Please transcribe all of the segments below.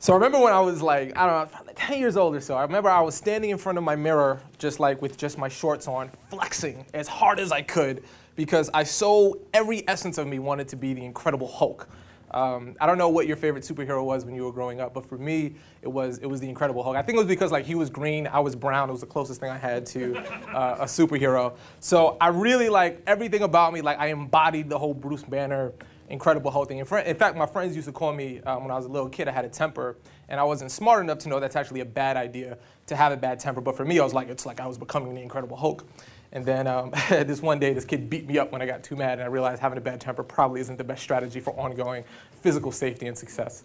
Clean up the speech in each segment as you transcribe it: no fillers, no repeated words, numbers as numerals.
So I remember when I was like, I don't know, like 10 years old or so, I remember I was standing in front of my mirror, just like with just my shorts on, flexing as hard as I could, because every essence of me wanted to be the Incredible Hulk. I don't know what your favorite superhero was when you were growing up, but for me, it was the Incredible Hulk. I think it was because like he was green, I was brown. It was the closest thing I had to a superhero. So I really like everything about me. Like I embodied the whole Bruce Banner, Incredible Hulk thing. In fact, my friends used to call me when I was a little kid, I had a temper, and I wasn't smart enough to know that's actually a bad idea to have a bad temper. But for me, it's like I was becoming the Incredible Hulk. And then this one day, this kid beat me up when I got too mad, and I realized having a bad temper probably isn't the best strategy for ongoing physical safety and success.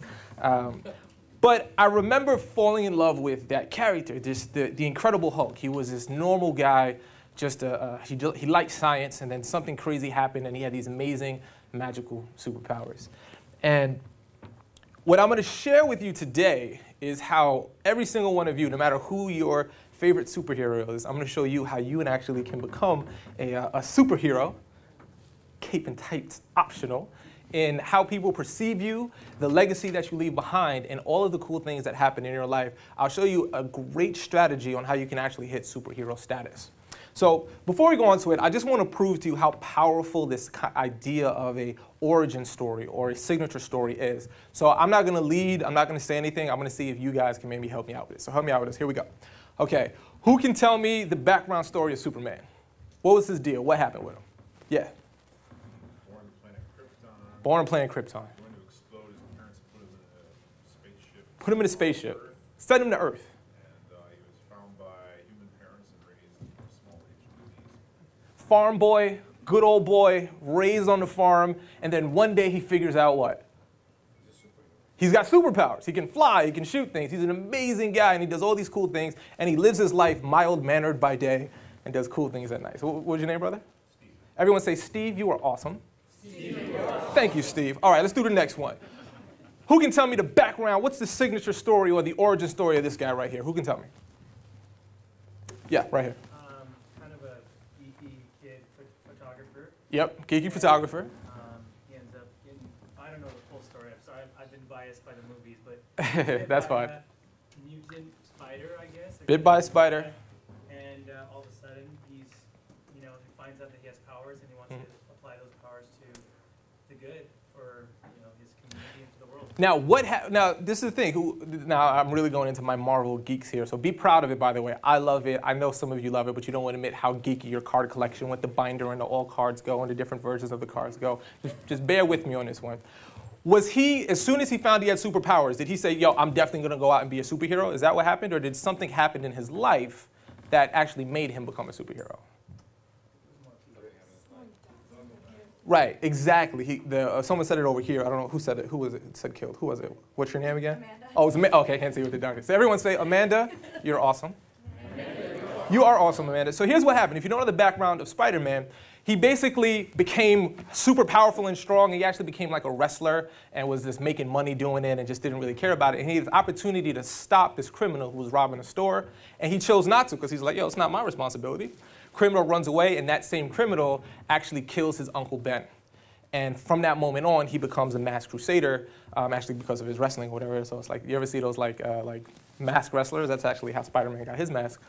But I remember falling in love with that character, the Incredible Hulk. He was this normal guy, he liked science, and then something crazy happened, and he had these amazing magical superpowers. And what I'm going to share with you today is how every single one of you, no matter who your favorite superhero is, I'm going to show you how you actually can become a superhero, cape and tights optional, in how people perceive you, the legacy that you leave behind, and all of the cool things that happen in your life. I'll show you a great strategy on how you can actually hit superhero status. So before we go on to it, I just want to prove to you how powerful this idea of a origin story or a signature story is. So I'm not going to lead. I'm not going to say anything. I'm going to see if you guys can maybe help me out with this. So help me out with this. Here we go. OK, who can tell me the background story of Superman? What was his deal? What happened with him? Yeah. Born on planet Krypton. Born on planet Krypton. Going to explode. His parents put him in a spaceship. Put him in a spaceship. Send him to Earth. He was found by human parents and raised from a small age. Farm boy, good old boy, raised on the farm, and then one day he figures out what? He's got superpowers. He can fly, he can shoot things. He's an amazing guy, and he does all these cool things, and he lives his life mild-mannered by day and does cool things at night. So what's your name, brother? Steve. Everyone say, Steve, you are awesome. Steve, you are awesome. Thank you, Steve. All right, let's do the next one. Who can tell me the background? What's the signature story or the origin story of this guy right here? Who can tell me? Yeah, right here. Kind of a geeky kid photographer. Yep, geeky photographer. He ends up getting, I don't know the full story. I'm sorry, I've been biased by the movies, but That's fine. Mutant spider, I guess. Bit by a spider. And all of a sudden, he finds out that he has powers, and he wants to apply those powers to the good for his community and for the world. Now, now this is the thing. Now I'm really going into my Marvel geeks here, so be proud of it. By the way, I love it. I know some of you love it, but you don't want to admit how geeky your card collection with the binder and the all cards go and the different versions of the cards go. Just bear with me on this one. Was he, as soon as he found he had superpowers, did he say, yo, I'm definitely going to go out and be a superhero? Is that what happened? Or did something happen in his life that actually made him become a superhero? Right, exactly. Someone said it over here. I don't know who said it. Who was it? It said killed. Who was it? What's your name again? Amanda. Oh, it's Amanda. Okay, I can't see with the darkness. So everyone say, Amanda, you're awesome. You are awesome, Amanda. So here's what happened. If you don't know the background of Spider-Man, he basically became super powerful and strong. He actually became like a wrestler and was just making money doing it and just didn't really care about it. And he had the opportunity to stop this criminal who was robbing a store. And he chose not to because he's like, yo, it's not my responsibility. Criminal runs away, and that same criminal actually kills his Uncle Ben. And from that moment on, he becomes a masked crusader, actually because of his wrestling or whatever. So it's like, you ever see those like masked wrestlers? That's actually how Spider-Man got his mask.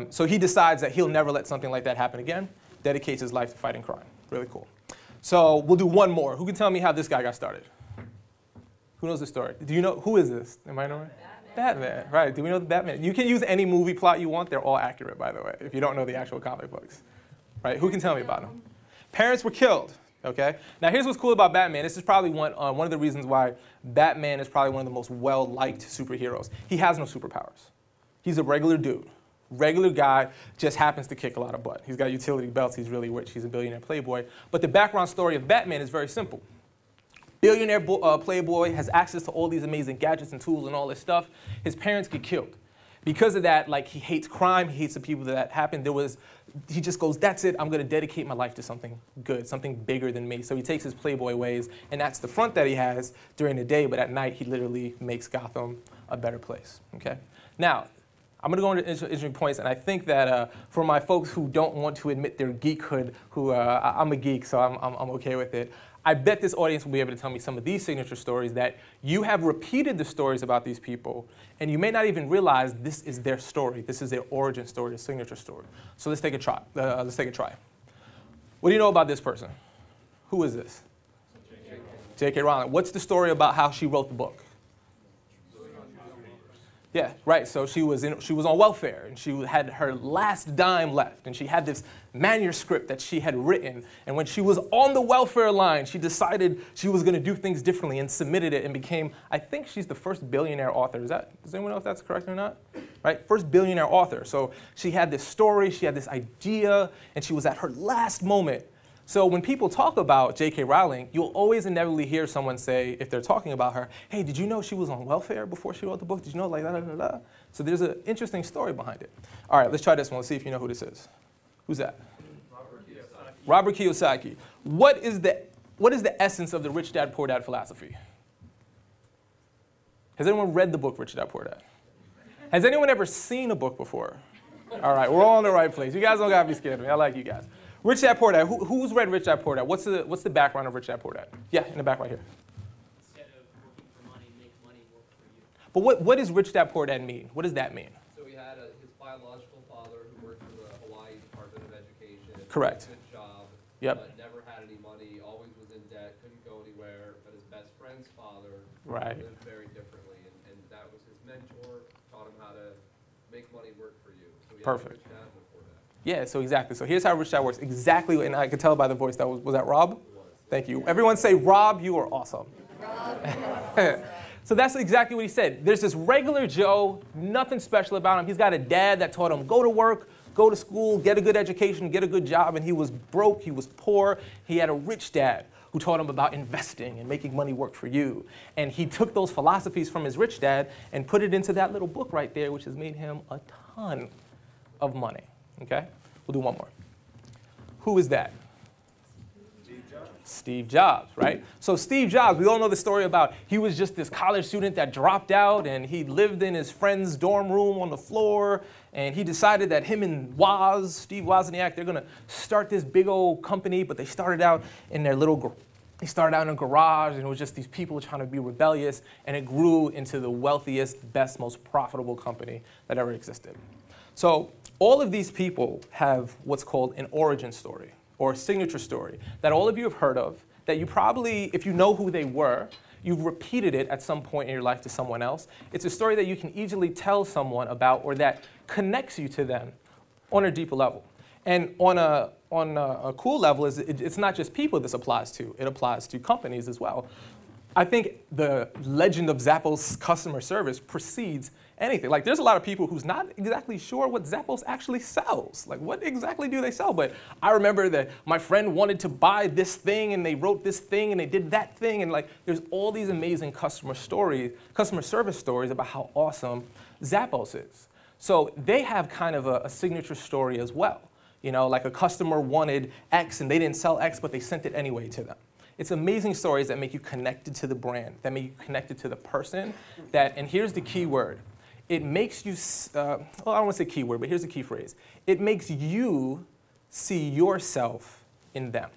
So he decides that he'll never let something like that happen again, dedicates his life to fighting crime. Really cool. So we'll do one more. Who can tell me how this guy got started? Who knows the story? Do you know, who is this? Am I knowing? Batman, right. Do we know the Batman? You can use any movie plot you want. They're all accurate, by the way, if you don't know the actual comic books. Right? Who can tell me about him? Parents were killed. Okay? Now, here's what's cool about Batman. This is probably one of the reasons why Batman is probably one of the most well-liked superheroes. He has no superpowers. He's a regular dude. Regular guy, just happens to kick a lot of butt. He's got utility belts. He's really rich. He's a billionaire playboy. But the background story of Batman is very simple. Billionaire playboy has access to all these amazing gadgets and tools and all this stuff. His parents get killed. Because of that, like, he hates crime. He hates the people that happened. He just goes, that's it. I'm going to dedicate my life to something good, something bigger than me. So he takes his playboy ways, and that's the front that he has during the day. But at night, he literally makes Gotham a better place. Okay? Now, I'm going to go into interesting points, and I think that for my folks who don't want to admit their geekhood, I'm a geek, so I'm okay with it. I bet this audience will be able to tell me some of these signature stories that you have repeated the stories about these people, and you may not even realize this is their story. This is their origin story, their signature story. So let's take a try. What do you know about this person? Who is this? J.K. Rowling. What's the story about how she wrote the book? Yeah, right. So she was on welfare, and she had her last dime left, and she had this manuscript that she had written. And when she was on the welfare line, she decided she was going to do things differently and submitted it and became, I think she's the first billionaire author. Does anyone know if that's correct or not? Right, first billionaire author. So she had this story, she had this idea, and she was at her last moment. So when people talk about J.K. Rowling, you'll always inevitably hear someone say, if they're talking about her, hey, did you know she was on welfare before she wrote the book? Did you know, like, da, da, da, da? So there's an interesting story behind it. All right, let's try this one. Let's see if you know who this is. Who's that? Robert Kiyosaki. What is the essence of the Rich Dad, Poor Dad philosophy? Has anyone read the book Rich Dad, Poor Dad? Has anyone ever seen a book before? All right, we're all in the right place. You guys don't got to be scared of me. I like you guys. Rich Dad, Poor Dad. Who's read Rich Dad, Poor Dad? What's the background of Rich Dad, Poor Dad? Yeah, in the back right here. Instead of working for money, make money work for you. But what does Rich Dad, Poor Dad mean? What does that mean? So he had his biological father who worked for the Hawaii Department of Education. Correct. Good job. Yep. But never had any money, always was in debt, couldn't go anywhere. But his best friend's father Right. lived very differently. And that was his mentor, taught him how to make money work for you. So he Perfect. had Rich Dad before that. Yeah, so exactly. So here's how Rich Dad works. Exactly, and I could tell by the voice, was that Rob? Thank you. Everyone say, Rob, you are awesome. So that's exactly what he said. There's this regular Joe, nothing special about him. He's got a dad that taught him, go to work, go to school, get a good education, get a good job, and he was broke, he was poor. He had a rich dad who taught him about investing and making money work for you. And he took those philosophies from his rich dad and put it into that little book right there, which has made him a ton of money. Okay? We'll do one more. Who is that? Steve Jobs, right? So Steve Jobs, we all know the story about he was just this college student that dropped out and he lived in his friend's dorm room on the floor, and he decided that him and Steve Wozniak, they're gonna start this big old company, but they started out in their they started out in a garage, and it was just these people trying to be rebellious, and it grew into the wealthiest, best, most profitable company that ever existed. So all of these people have what's called an origin story or a signature story that all of you have heard of, that you probably, if you know who they were, you've repeated it at some point in your life to someone else. It's a story that you can easily tell someone about or that connects you to them on a deeper level. And on a cool level, it's not just people this applies to. It applies to companies as well. I think the legend of Zappos customer service precedes anything. Like, there's a lot of people who's not exactly sure what Zappos actually sells. Like, what exactly do they sell? But I remember that my friend wanted to buy this thing, and they wrote this thing, and they did that thing, and like, there's all these amazing customer service stories about how awesome Zappos is. So they have kind of a signature story as well. You know, like a customer wanted X, and they didn't sell X, but they sent it anyway to them. It's amazing stories that make you connected to the brand, that make you connected to the person, and here's the key word. It makes you, well, I don't want to say key word, but here's the key phrase. It makes you see yourself in them.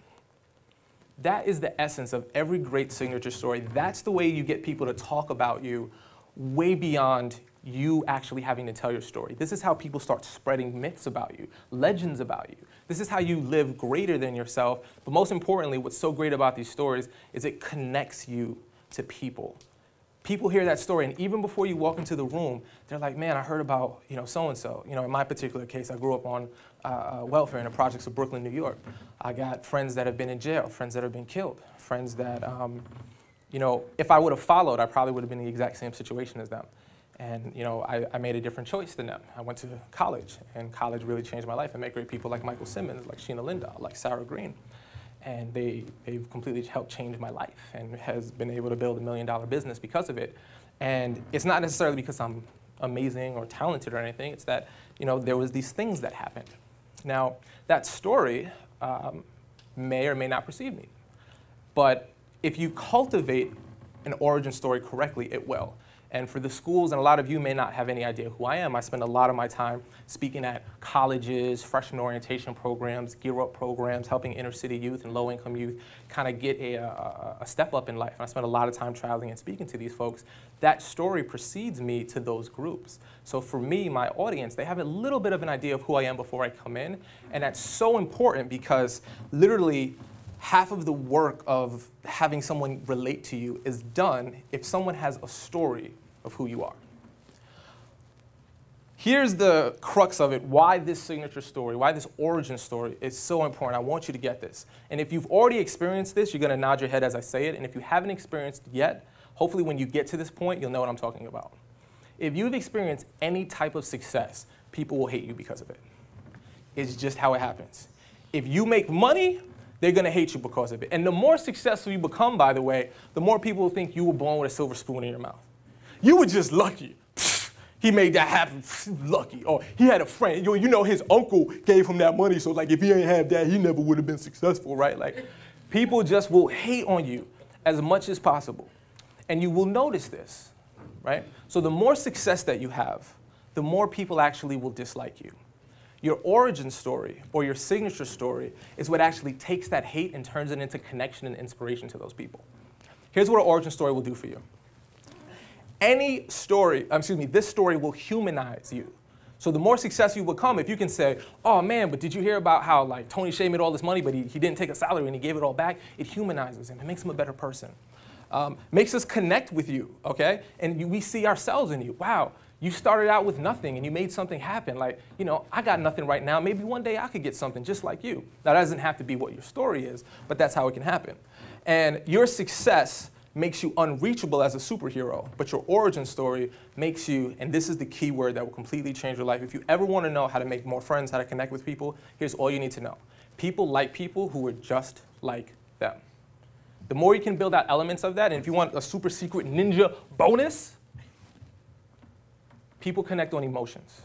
That is the essence of every great signature story. That's the way you get people to talk about you way beyond you actually having to tell your story. This is how people start spreading myths about you, legends about you. This is how you live greater than yourself. But most importantly, what's so great about these stories is it connects you to people. People hear that story, and even before you walk into the room, they're like, man, I heard about, so-and-so. In my particular case, I grew up on welfare in the projects of Brooklyn, New York. I got friends that have been in jail, friends that have been killed, friends that, if I would have followed, I probably would have been in the exact same situation as them. And I made a different choice than them. I went to college, and college really changed my life. I met great people like Michael Simmons, like Sheena Lindahl, like Sarah Green. And they've completely helped change my life and has been able to build $1 million business because of it. And it's not necessarily because I'm amazing or talented or anything. It's that there was these things that happened. Now, that story may or may not precede me. But if you cultivate an origin story correctly, it will. And for the schools, and a lot of you may not have any idea who I am, I spend a lot of my time speaking at colleges, freshman orientation programs, gear up programs, helping inner city youth and low income youth kind of get a step up in life. And I spend a lot of time traveling and speaking to these folks. That story precedes me to those groups. So for me, my audience, they have a little bit of an idea of who I am before I come in. And that's so important because literally half of the work of having someone relate to you is done if someone has a story of who you are. Here's the crux of it, why this signature story, why this origin story is so important. I want you to get this. And if you've already experienced this, you're going to nod your head as I say it. And if you haven't experienced it yet, hopefully when you get to this point, you'll know what I'm talking about. If you've experienced any type of success, people will hate you because of it. It's just how it happens. If you make money, they're going to hate you because of it. And the more successful you become, by the way, the more people will think you were born with a silver spoon in your mouth. You were just lucky. He made that happen, lucky. Or he had a friend, you know his uncle gave him that money, so like if he ain't had that, he never would have been successful, right? Like people just will hate on you as much as possible. And you will notice this, right? So the more success that you have, the more people actually will dislike you. Your origin story or your signature story is what actually takes that hate and turns it into connection and inspiration to those people. Here's what an origin story will do for you. Any story, this story will humanize you. So the more successful you become, if you can say, oh man, but did you hear about how like Tony Hsieh made all this money, but he didn't take a salary and he gave it all back, it humanizes him. It makes him a better person. Makes us connect with you, okay? And we see ourselves in you. Wow, you started out with nothing and you made something happen. Like, you know, I got nothing right now. Maybe one day I could get something just like you. Now, that doesn't have to be what your story is, but that's how it can happen. And your success makes you unreachable as a superhero, but your origin story makes you, and this is the key word that will completely change your life. If you ever want to know how to make more friends, how to connect with people, here's all you need to know. People like people who are just like them. The more you can build out elements of that, and if you want a super secret ninja bonus, people connect on emotions,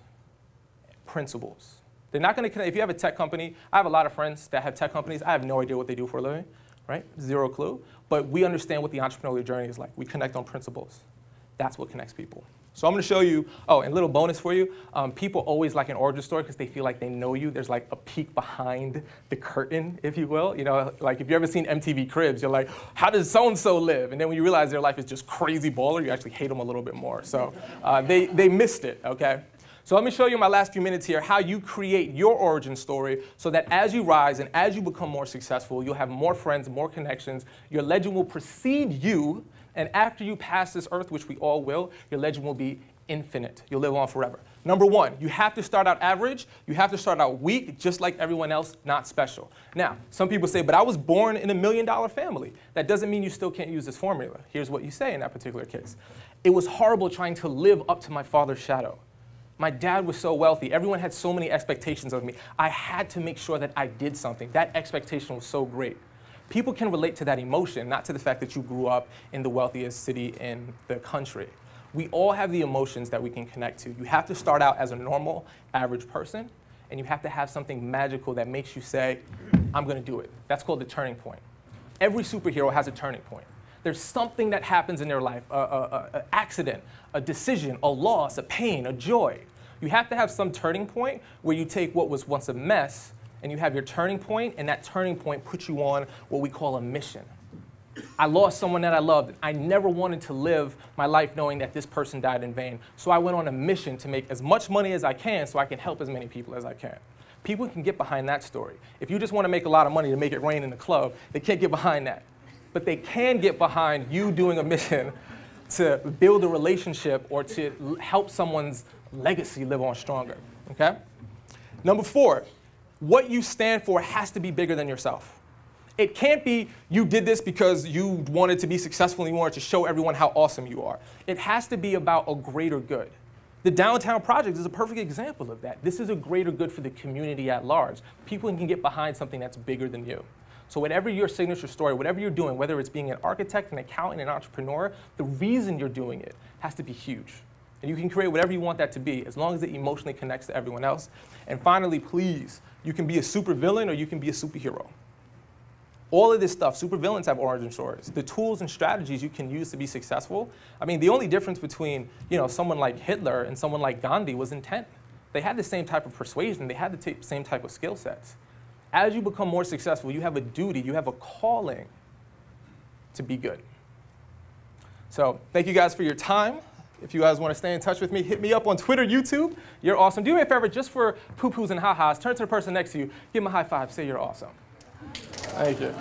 principles. They're not going to connect. If you have a tech company, I have a lot of friends that have tech companies. I have no idea what they do for a living, right? Zero clue. But we understand what the entrepreneurial journey is like. We connect on principles. That's what connects people. So I'm going to show you, oh, and a little bonus for you. People always like an origin story because they feel like they know you. There's like a peek behind the curtain, if you will. You know, like if you've ever seen MTV Cribs, you're like, how does so-and-so live? And then when you realize their life is just crazy baller, you actually hate them a little bit more. So they missed it, okay? So let me show you in my last few minutes here how you create your origin story so that as you rise and as you become more successful, you'll have more friends, more connections. Your legend will precede you. And after you pass this earth, which we all will, your legend will be infinite. You'll live on forever. Number one, you have to start out average. You have to start out weak, just like everyone else, not special. Now, some people say, but I was born in $1 million family. That doesn't mean you still can't use this formula. Here's what you say in that particular case. It was horrible trying to live up to my father's shadow. My dad was so wealthy. Everyone had so many expectations of me. I had to make sure that I did something. That expectation was so great. People can relate to that emotion, not to the fact that you grew up in the wealthiest city in the country. We all have the emotions that we can connect to. You have to start out as a normal, average person, and you have to have something magical that makes you say, I'm going to do it. That's called the turning point. Every superhero has a turning point. There's something that happens in their life, an accident, a decision, a loss, a pain, a joy. You have to have some turning point where you take what was once a mess and you have your turning point, and that turning point puts you on what we call a mission. I lost someone that I loved. I never wanted to live my life knowing that this person died in vain. So I went on a mission to make as much money as I can so I can help as many people as I can. People can get behind that story. If you just want to make a lot of money to make it rain in the club, they can't get behind that. But they can get behind you doing a mission to build a relationship or to help someone's legacy live on stronger, okay? Number four, what you stand for has to be bigger than yourself. It can't be you did this because you wanted to be successful and you wanted to show everyone how awesome you are. It has to be about a greater good. The Downtown Project is a perfect example of that. This is a greater good for the community at large. People can get behind something that's bigger than you. So whatever your signature story, whatever you're doing, whether it's being an architect, an accountant, an entrepreneur, the reason you're doing it has to be huge. And you can create whatever you want that to be, as long as it emotionally connects to everyone else. And finally, please, you can be a supervillain or you can be a superhero. All of this stuff, supervillains have origin stories. The tools and strategies you can use to be successful. I mean, the only difference between someone like Hitler and someone like Gandhi was intent. They had the same type of persuasion. They had the same type of skill sets. As you become more successful, you have a duty, you have a calling to be good. So thank you guys for your time. If you guys want to stay in touch with me, hit me up on Twitter, YouTube. You're awesome. Do me a favor, just for poo-poos and ha-has, turn to the person next to you, give them a high five, say you're awesome. Thank you.